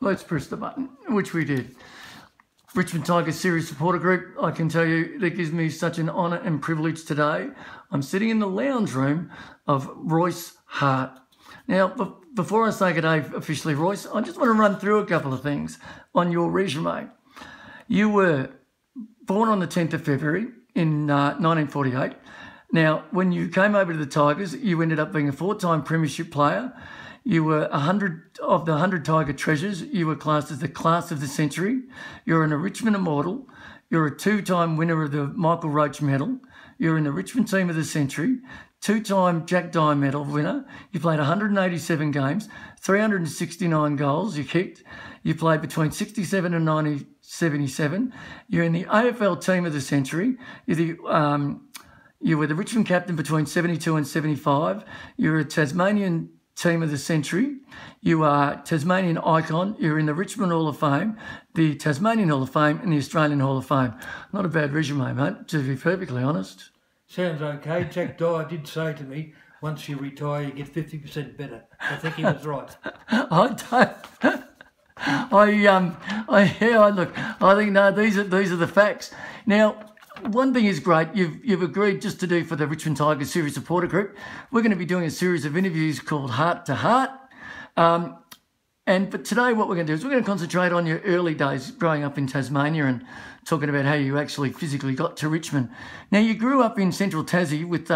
let's press the button, which we did. Richmond Tigers Series Supporter Group, I can tell you that gives me such an honour and privilege today. I'm sitting in the lounge room of Royce Hart. Now, before I say good day officially, Royce, I just want to run through a couple of things on your resume. You were born on the 10th of February in 1948. Now, when you came over to the Tigers, you ended up being a 4-time premiership player. You were 100 of the 100 Tiger treasures. You were classed as the class of the century. You're an Richmond Immortal. You're a 2-time winner of the Michael Roach Medal. You're in the Richmond Team of the Century. 2-time Jack Dyer Medal winner. You played 187 games, 369 goals you kicked. You played between 67 and 77. You're in the AFL Team of the Century. You were the Richmond captain between 72 and 75. You're a Tasmanian Team of the Century. You are Tasmanian icon. You're in the Richmond Hall of Fame, the Tasmanian Hall of Fame and the Australian Hall of Fame. Not a bad resume, mate, to be perfectly honest. Sounds okay. Jack Dyer did say to me, once you retire, you get 50% better. I think he was right. I don't. I think no. These are the facts. Now, one thing is great. You've agreed just to do for the Richmond Tigers Series Supporter Group. We're going to be doing a series of interviews called Heart to Heart. But today, what we're going to do is we're going to concentrate on your early days growing up in Tasmania and talking about how you actually physically got to Richmond. Now, you grew up in Central Tassie with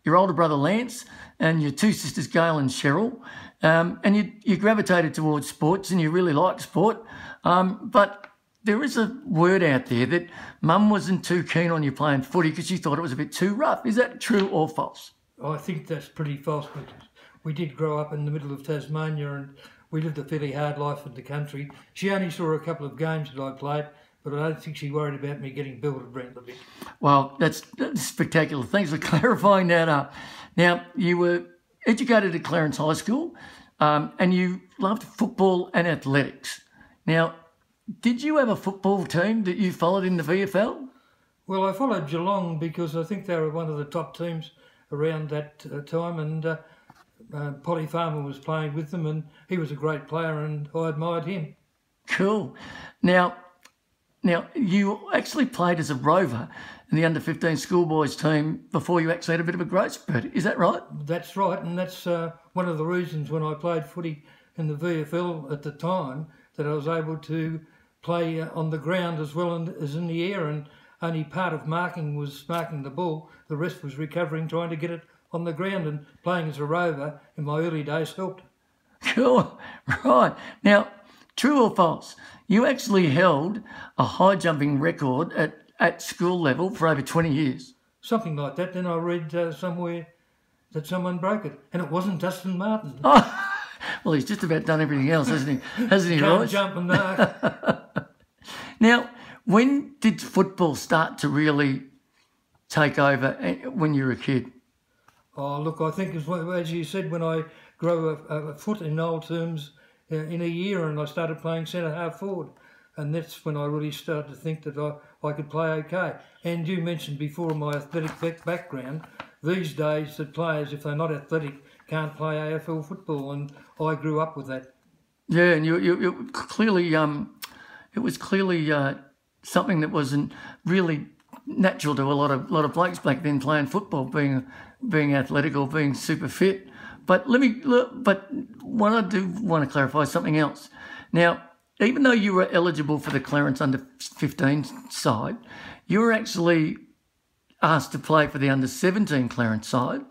your older brother Lance and your 2 sisters Gail and Cheryl, and you gravitated towards sports and you really liked sport, but there is a word out there that Mum wasn't too keen on you playing footy because she thought it was a bit too rough. Is that true or false? I think that's pretty false, but we did grow up in the middle of Tasmania and we lived a fairly hard life in the country. She only saw a couple of games that I played, but I don't think she worried about me getting belted around a bit. Well, that's spectacular. Thanks for clarifying that up. Now, you were educated at Clarence High School and you loved football and athletics. Now, did you have a football team that you followed in the VFL? Well, I followed Geelong because I think they were one of the top teams around that time, and Polly Farmer was playing with them and he was a great player and I admired him. Cool. Now, you actually played as a rover in the under-15 schoolboys team before you actually had a bit of a growth spurt. Is that right? That's right, and that's one of the reasons when I played footy in the VFL at the time that I was able to play on the ground as well as in the air, and only part of marking was marking the ball. The rest was recovering, trying to get it on the ground, and playing as a rover in my early days helped. Cool. Right. Now, true or false, you actually held a high jumping record at school level for over 20 years. Something like that. Then I read somewhere that someone broke it, and it wasn't Dustin Martin. Oh, well, he's just about done everything else, hasn't he? Hasn't he, Can't Royce? jump and mark. Now, when did football start to really take over when you were a kid? Oh, look, I think as you said, when I grew a foot in old terms in a year and I started playing centre-half forward, and that's when I really started to think that I could play okay. And you mentioned before my athletic background. These days, the players, if they're not athletic, can't play AFL football, and I grew up with that. Yeah, and you clearly, it was clearly something that wasn't really natural to a lot of blokes back then playing football, being athletic or being super fit. But I do want to clarify something else. Now, even though you were eligible for the Clarence under-15 side, you were actually asked to play for the under-17 Clarence side,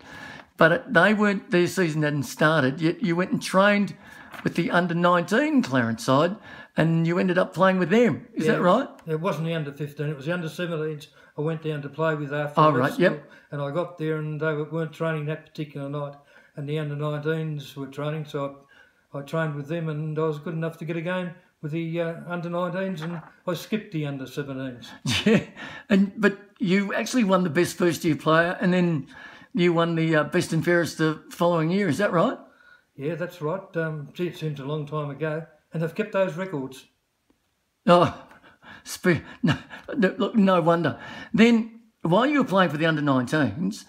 but their season hadn't started yet. You went and trained with the under-19 Clarence side, and you ended up playing with them. Is that right? It wasn't the under-15, it was the under-17s I went down to play with after right, yep. And I got there and they weren't training that particular night, and the under-19s were training, so I trained with them and I was good enough to get a game with the under-19s, and I skipped the under-17s. Yeah, but you actually won the best first-year player, and then you won the best and fairest the following year. Is that right? Yeah, that's right. It seems a long time ago, and they've kept those records. Oh, look, no wonder. Then, while you were playing for the under-19s,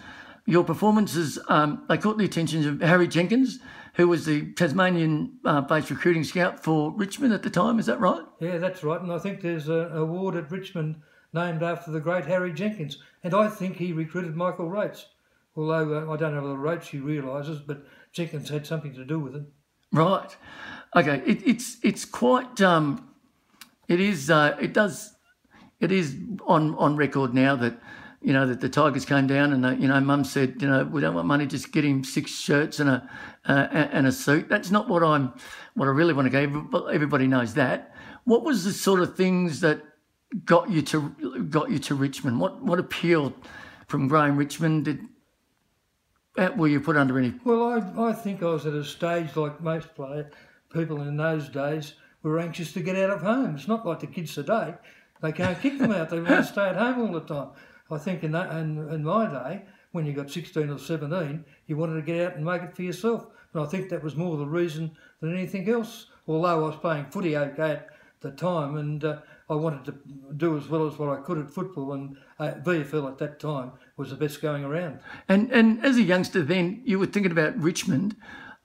your performances, they caught the attention of Harry Jenkins, who was the Tasmanian-based recruiting scout for Richmond at the time. Is that right? Yeah, that's right. And I think there's an award at Richmond named after the great Harry Jenkins. And I think he recruited Michael Roates. Although I don't know whether Roates he realises, but Jenkins had something to do with it. Right. Okay. It's quite. It is on record now that that the Tigers came down and Mum said we don't want money, just get him 6 shirts and a suit. That's not what I really want to give. But everybody knows that. What was the sort of things that got you to Richmond? What appealed from growing Richmond? Were you put under any? Well, I think I was at a stage like most people in those days were anxious to get out of home. It's not like the kids today. They can't kick them out. They want to stay at home all the time. I think in my day, when you got 16 or 17, you wanted to get out and make it for yourself. And I think that was more the reason than anything else. Although I was playing footy okay at the time, and I wanted to do as well as what I could at football, and VFL at that time was the best going around. And as a youngster then, you were thinking about Richmond.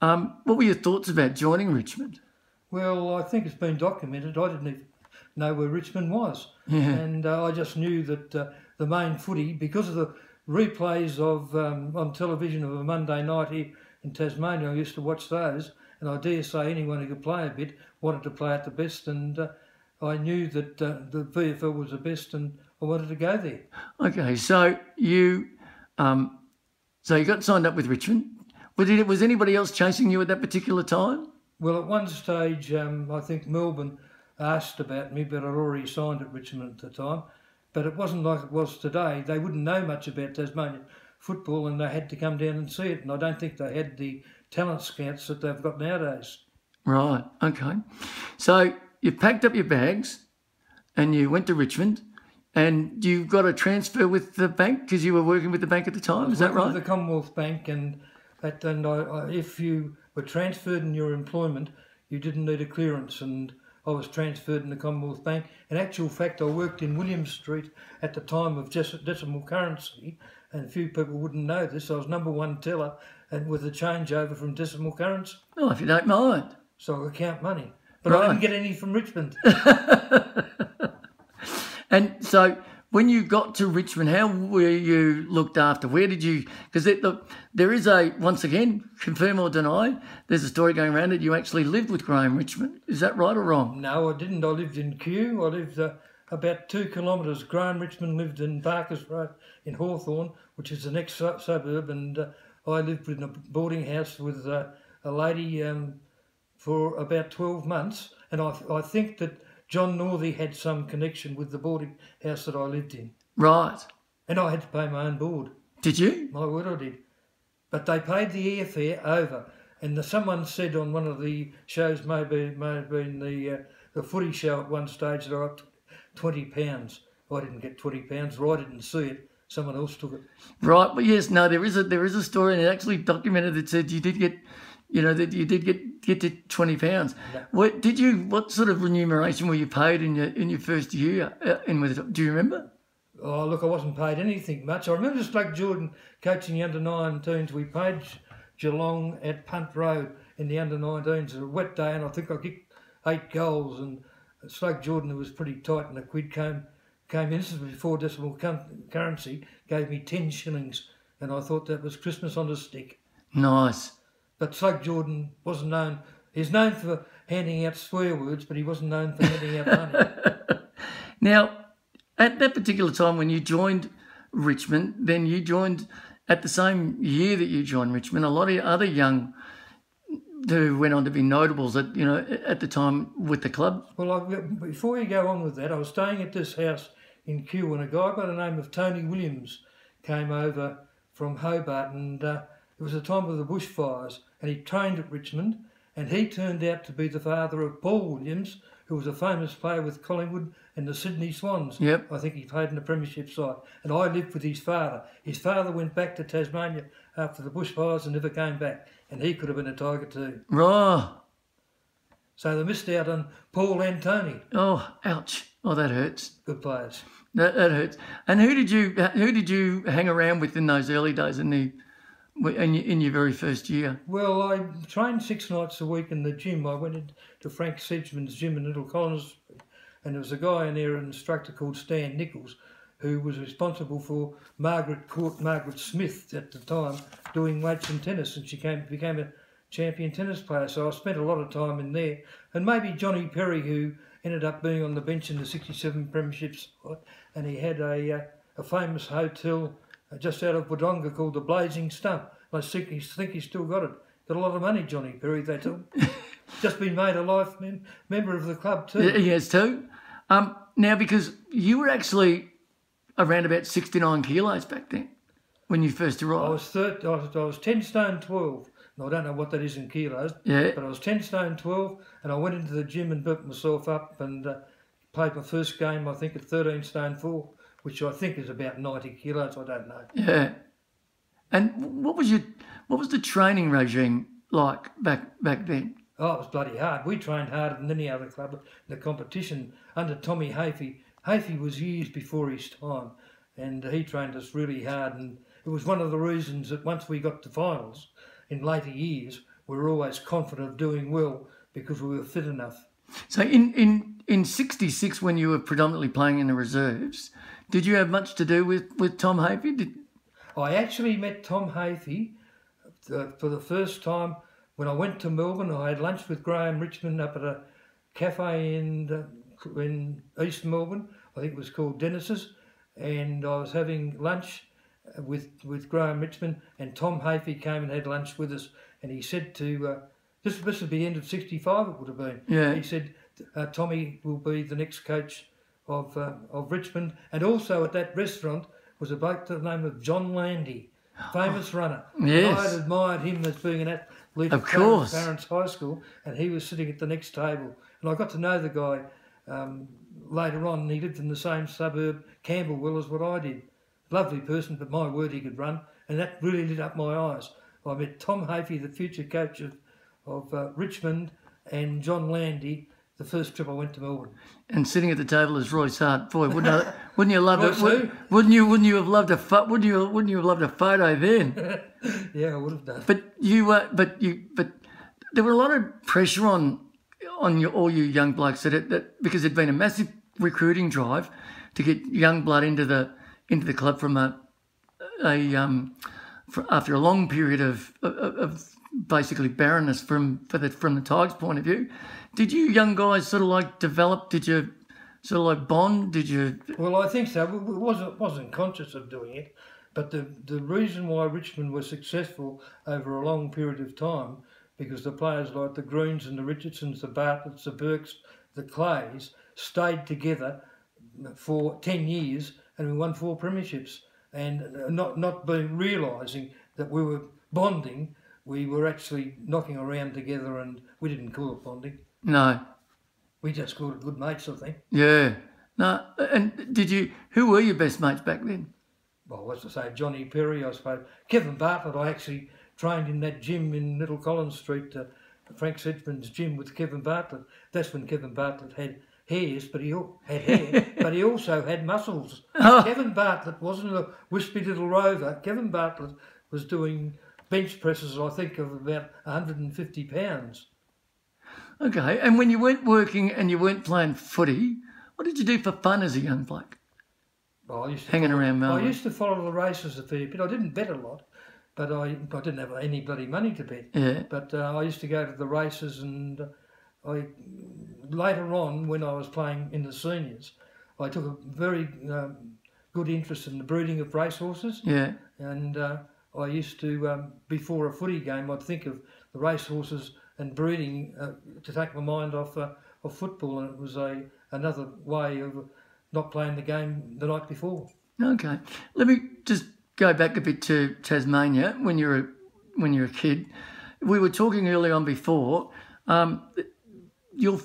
What were your thoughts about joining Richmond? Well, I think it's been documented. I didn't even know where Richmond was. Yeah. And I just knew that the main footy, because of the replays of on television of a Monday night here in Tasmania, I used to watch those, and I dare say anyone who could play a bit wanted to play at the best, and I knew that the VFL was the best, and I wanted to go there. Okay, so you got signed up with Richmond. Was anybody else chasing you at that particular time? Well, at one stage, I think Melbourne asked about me, but I'd already signed at Richmond at the time. But it wasn't like it was today. They wouldn't know much about Tasmanian football, and they had to come down and see it. And I don't think they had the talent scouts that they've got nowadays. Right, okay. So you packed up your bags and you went to Richmond, and you got a transfer with the bank because you were working with the bank at the time. Is that right? With the Commonwealth Bank, and if you were transferred in your employment, you didn't need a clearance, and I was transferred in the Commonwealth Bank. In actual fact, I worked in William Street at the time of decimal currency, and a few people wouldn't know this. I was number 1 teller, and with a changeover from decimal currency. Oh, if you don't mind. So I could count money. But right. I didn't get any from Richmond. And so when you got to Richmond, how were you looked after? Where did you... Because there is once again, confirm or deny, there's a story going around that you actually lived with Graham Richmond. Is that right or wrong? No, I didn't. I lived in Kew. I lived about 2 kilometres. Graham Richmond lived in Barkers Road in Hawthorn, which is the next suburb, and I lived in a boarding house with a lady for about 12 months, and I think that John Northey had some connection with the boarding house that I lived in. Right. And I had to pay my own board. Did you? My word, I did. But they paid the airfare over. And someone said on one of the shows, may have been the footy show at one stage, that I took £20. I didn't get £20, or I didn't see it. Someone else took it. Right, but yes, no, there is a story, and it actually documented that said you did get, that you did get to £20. No. What sort of remuneration were you paid in your first year in with it? Do you remember? Oh, look, I wasn't paid anything much. I remember Slug Jordan coaching the under-19s. We played Geelong at Punt Road in the under-19s. It was a wet day, and I think I kicked 8 goals. And Slug Jordan, who was pretty tight, and a quid came in. This was before decimal currency. Gave me 10 shillings, and I thought that was Christmas on a stick. Nice. But Slug Jordan wasn't known. He's known for handing out swear words, but he wasn't known for handing out money. Now, at that particular time when you joined Richmond, then you joined at the same year that you joined Richmond, a lot of other young who went on to be notables at the time with the club. Well, before you go on with that, I was staying at this house in Kew, and a guy by the name of Tony Williams came over from Hobart, and it was the time of the bushfires, and he trained at Richmond, and he turned out to be the father of Paul Williams, who was a famous player with Collingwood and the Sydney Swans. Yep. I think he played in the premiership side. And I lived with his father. His father went back to Tasmania after the bushfires and never came back. And he could have been a Tiger too. Right. So they missed out on Paul and Tony. Oh, ouch. Oh, that hurts. Good players. That hurts. And who did you hang around with in those early days in the in your very first year? Well, I trained 6 nights a week in the gym. I went into Frank Sedgman's gym in Little Collins, and there was a guy in there, an instructor called Stan Nichols, who was responsible for Margaret Smith at the time, doing weights and tennis, and she became a champion tennis player. So I spent a lot of time in there. And maybe Johnny Perry, who ended up being on the bench in the 67 premierships, and he had a famous hotel just out of Wodonga called the Blazing Stump. I think he's still got it. Got a lot of money, Johnny Perry, they tell me. Just been made a life member of the club too. He has too. Now, because you were actually around about 69 kilos back then when you first arrived. I was 10 stone 12. And I don't know what that is in kilos, but I was 10 stone 12, and I went into the gym and built myself up and played my first game, I think, at 13 stone 4, which I think is about 90 kilos. I don't know. Yeah. And what was the training regime like back then? Oh, it was bloody hard. We trained harder than any other club in the competition under Tommy Hafey. Hafey was years before his time, and he trained us really hard. And it was one of the reasons that once we got to finals in later years, we were always confident of doing well because we were fit enough. So in 66, when you were predominantly playing in the reserves, did you have much to do with Tom Hafey? I actually met Tom Hafey for the first time when I went to Melbourne. I had lunch with Graham Richmond up at a cafe in East Melbourne. I think it was called Dennis's, and I was having lunch with Graham Richmond, and Tom Hafey came and had lunch with us, and he said to this would be the end of 65, it would have been. Yeah. He said Tommy will be the next coach of Richmond, and also at that restaurant was a bloke by the name of John Landy, famous runner. Yes. I had admired him as being an athlete of at course. Clarence High School, and he was sitting at the next table. And I got to know the guy later on. He lived in the same suburb, Campbellville, as what I did. Lovely person, but my word, he could run, and that really lit up my eyes. I met Tom Hafey, the future coach of Richmond, and John Landy, the first trip I went to Melbourne. And sitting at the table is Royce Hart. Boy, wouldn't you love Royce wouldn't you have loved wouldn't you have loved a photo then? Yeah, I would have done. But there were a lot of pressure on all you young blokes that because there'd been a massive recruiting drive to get young blood into the club from after a long period of basically barrenness from the Tigers' point of view. Did you young guys sort of like develop? Did you sort of like bond? Did you? Well, I think so. We wasn't conscious of doing it, but the reason why Richmond was successful over a long period of time, because the players like the Greens and the Richardsons, the Bartletts, the Burkes, the Clays stayed together for 10 years, and we won 4 premierships. And not realising that we were bonding, we were actually knocking around together, and we didn't call it bonding. No. We just called it good mates, I think. Yeah. No. And who were your best mates back then? Well, as I say, Johnny Perry, I suppose. Kevin Bartlett, I actually trained in that gym in Little Collins Street, Frank Sedgman's gym with Kevin Bartlett. That's when Kevin Bartlett had hairs, but he had hair, but he also had muscles. Oh. Kevin Bartlett wasn't a wispy little rover. Kevin Bartlett was doing bench presses, I think, of about 150 pounds. Okay, and when you weren't working and you weren't playing footy, what did you do for fun as a young bloke? Well, around Melbourne. I used to follow the races a fair bit. I didn't bet a lot, but I didn't have any bloody money to bet. Yeah. But I used to go to the races, and later on, when I was playing in the seniors, I took a very good interest in the breeding of racehorses. Yeah. And I used to, before a footy game, I'd think of the racehorses and breeding to take my mind off football, and it was another way of not playing the game the night before. Okay, let me just go back a bit to Tasmania when you're a kid. We were talking earlier on before. Your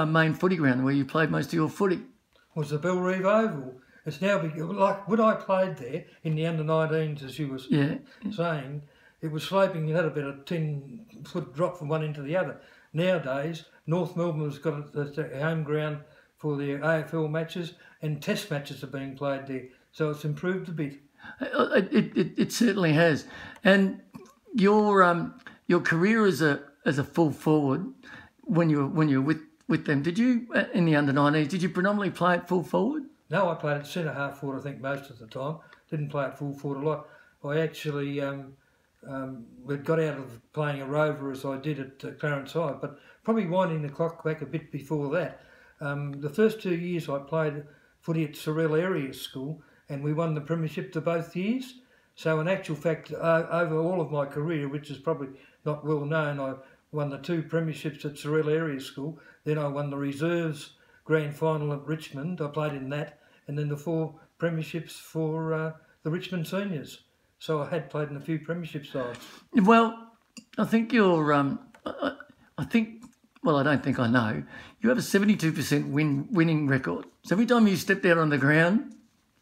main footy ground where you played most of your footy was the Bellerive Oval. It's now like when I played there in the under-19s, as you was saying. It was sloping. You had about a 10-foot drop from one end to the other. Nowadays, North Melbourne has got a home ground for the AFL matches, and test matches are being played there. So it's improved a bit. It certainly has. And your career as a full forward, when you were with them, did you in the under-19s? Did you predominantly play at full forward? No, I played at centre half forward. I think most of the time. Didn't play at full forward a lot. I actually got out of playing a rover as I did at Clarence High, but probably winding the clock back a bit before that. The first 2 years I played footy at Sorrel Area School, and we won the premiership to both years. So in actual fact, over all of my career, which is probably not well known, I won the 2 premierships at Sorrel Area School. Then I won the reserves grand final at Richmond. I played in that, and then the 4 premierships for the Richmond seniors. So I had played in a few premiership sides. Well, I think you're. I think. Well, I don't think I know. You have a 72% winning record. So every time you stepped out on the ground,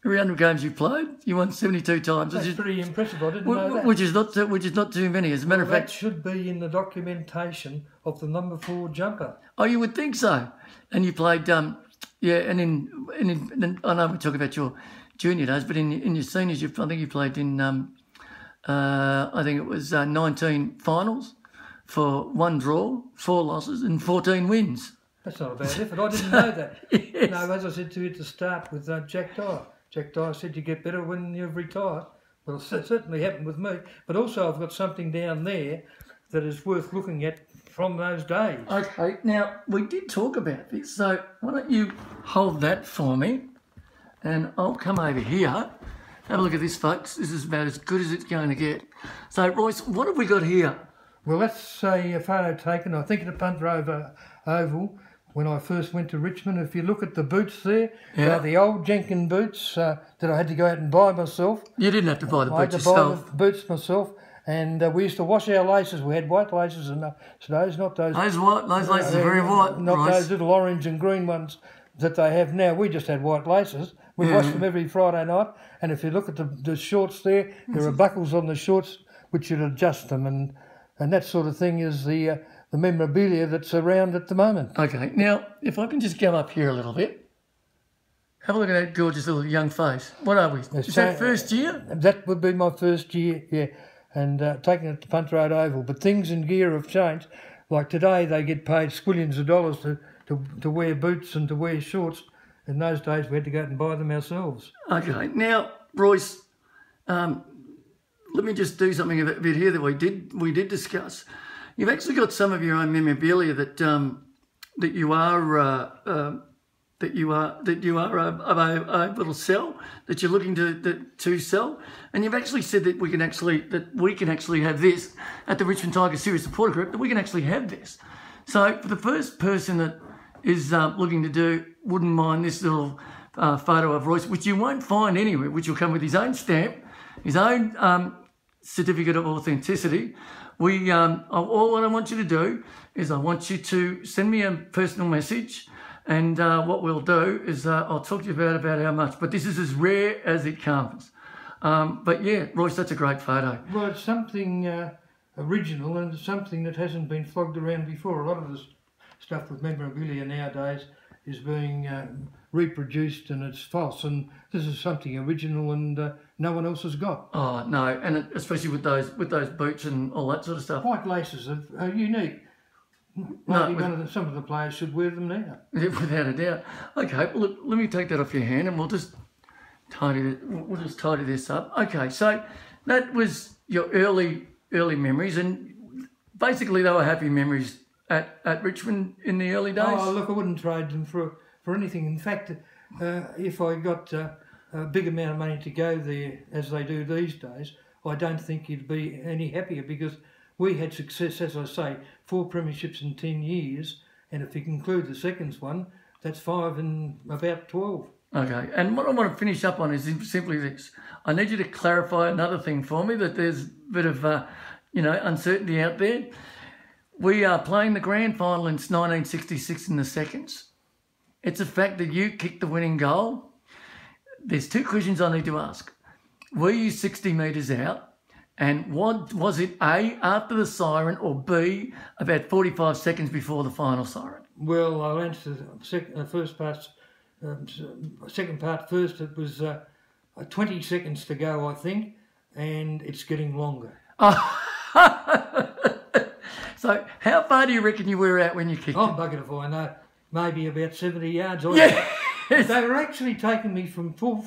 every 100 games you played, you won 72 times. That's pretty impressive. I didn't know that. Which is not too many. As a matter of fact, that should be in the documentation of the number 4 jumper. Oh, you would think so. And you played, and I know we talk about your junior days, but in your seniors, I think you played in, I think it was 19 finals for 1 draw, 4 losses, and 14 wins. That's not a bad effort. I didn't know that. Yes. No, as I said to you at the start with Jack Dyer. Jack Dyer said you get better when you've retired. Well, it certainly happened with me. But also I've got something down there that is worth looking at from those days. Okay, now we did talk about this, so why don't you hold that for me, and I'll come over here. Have a look at this, folks. This is about as good as it's going to get. So, Royce, what have we got here? Well, that's a photo taken, I think, at the Punt Rover Oval when I first went to Richmond. If you look at the boots there, they're the old Jenkin boots that I had to go out and buy myself. You didn't have to buy the boots yourself. I had to buy the boots myself. And we used to wash our laces. We had white laces and those, not those. Those laces are very white, not Royce. Those little orange and green ones that they have now. We just had white laces. We washed them every Friday night. And if you look at the shorts there are buckles on the shorts which you'd adjust them, and that sort of thing is the memorabilia that's around at the moment. Okay, now if I can just go up here a little bit. Have a look at that gorgeous little young face. What are we? Is that first year? That would be my first year, yeah. And taking it to Punt Road Oval. But things in gear have changed. Like today, they get paid squillions of dollars to wear boots and to wear shorts. In those days, we had to go out and buy them ourselves. Okay. Now, Royce, let me just do something a bit here that we did discuss. You've actually got some of your own memorabilia that you are able to sell, that you're looking to sell, and you've actually said that we can actually have this at the Richmond Tigers Series Supporter Group, that we can actually have this. So for the first person that is looking to do, wouldn't mind this little photo of Royce, which you won't find anywhere, which will come with his own stamp, his own certificate of authenticity. All what I want you to do is I want you to send me a personal message. And what we'll do is I'll talk to you about how much. But this is as rare as it comes. But yeah, Royce, that's a great photo. Well, it's something original and something that hasn't been flogged around before. A lot of the stuff with memorabilia nowadays is being reproduced and it's false. And this is something original and no one else has got. Oh no, and especially with those boots and all that sort of stuff. White laces are unique. Maybe some of the players should wear them now. Without a doubt. Okay, well, look, let me take that off your hand and we'll just tidy this up. Okay, so that was your early memories, and basically they were happy memories at Richmond in the early days. Oh, look, I wouldn't trade them for anything. In fact, if I got a big amount of money to go there, as they do these days, I don't think you'd be any happier because we had success, as I say, 4 premierships in 10 years, and if you include the seconds one, that's 5 in about 12. Okay, and what I want to finish up on is simply this. I need you to clarify another thing for me, that there's a bit of, uncertainty out there. We are playing the grand final in 1966 in the seconds. It's a fact that you kicked the winning goal. There's 2 questions I need to ask. Were you 60 metres out? And what was it, A, after the siren, or B, about 45 seconds before the final siren? Well, I'll answer the first part. Second part first. It was 20 seconds to go, I think, and it's getting longer. So how far do you reckon you were out when you kicked I'm it? buggered if I know. Maybe about 70 yards. Yes. They were actually taking me from full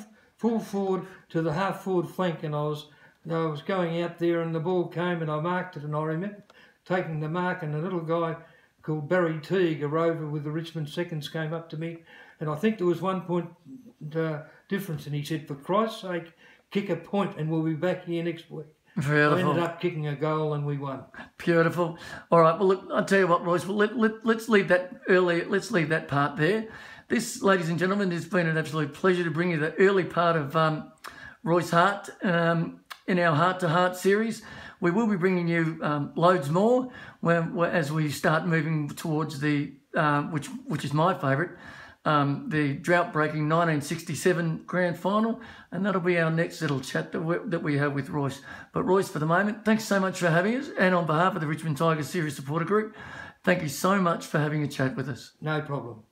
forward to the half forward flank, and I was going out there, and the ball came, and I marked it, and I remember taking the mark, and a little guy called Barry Teague, a rover with the Richmond Seconds, came up to me, and I think there was 1 point difference, and he said, "For Christ's sake, kick a point, and we'll be back here next week." Beautiful. I ended up kicking a goal, and we won. Beautiful. All right. Well, look, I'll tell you what, Royce. Well, let's leave that early. Let's leave that part there. This, ladies and gentlemen, has been an absolute pleasure to bring you the early part of Royce Hart in our Heart to Heart series. We will be bringing you loads more as we start moving towards the which is my favourite, the drought-breaking 1967 grand final, and that'll be our next little chat that we have with Royce. But Royce, for the moment, thanks so much for having us, and on behalf of the Richmond Tigers Series Supporter Group, thank you so much for having a chat with us. No problem.